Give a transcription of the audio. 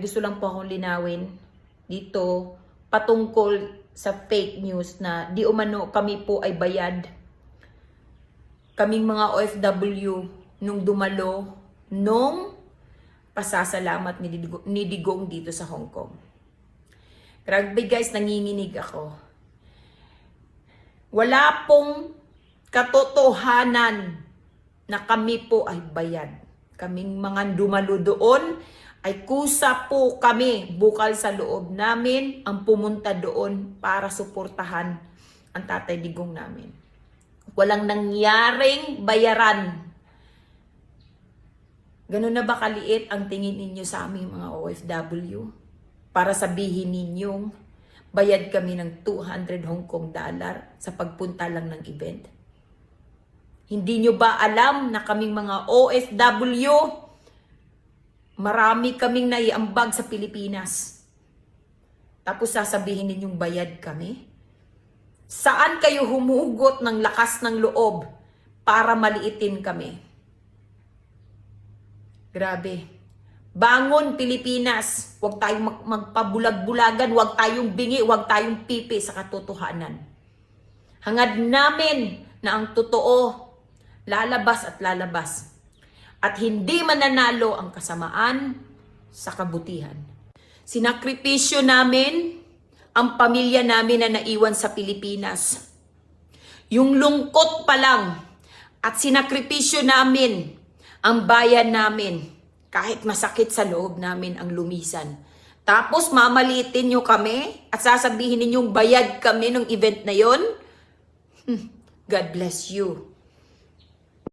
Gusto lang po akong linawin dito patungkol sa fake news na di umano kami po ay bayad. Kaming mga OFW nung dumalo nung pasasalamat ni Digong dito sa Hong Kong. Grabe guys, nanginginig ako. Wala pong katotohanan na kami po ay bayad. Kaming mga dumalo doon ay kusa po kami, bukal sa loob namin, ang pumunta doon para suportahan ang Tatay Digong namin. Walang nangyaring bayaran. Ganun na ba kaliit ang tingin ninyo sa aming mga OFW? Para sabihin ninyong bayad kami ng 200 Hong Kong dollar sa pagpunta lang ng event? Hindi nyo ba alam na kaming mga OFW, marami kaming naiambag sa Pilipinas? Tapos sasabihin ninyong bayad kami? Saan kayo humugot ng lakas ng loob para maliitin kami? Grabe. Bangon Pilipinas. Huwag tayong magpabulag-bulagan. Huwag tayong bingi. Huwag tayong pipi sa katotohanan. Hangad namin na ang totoo lalabas at lalabas. At hindi mananalo ang kasamaan sa kabutihan. Sinakripisyo namin ang pamilya namin na naiwan sa Pilipinas. Yung lungkot pa lang at sinakripisyo namin ang bayan namin kahit masakit sa loob namin ang lumisan. Tapos mamalitin nyo kami at sasabihin ninyong bayad kami ng event na yon? God bless you.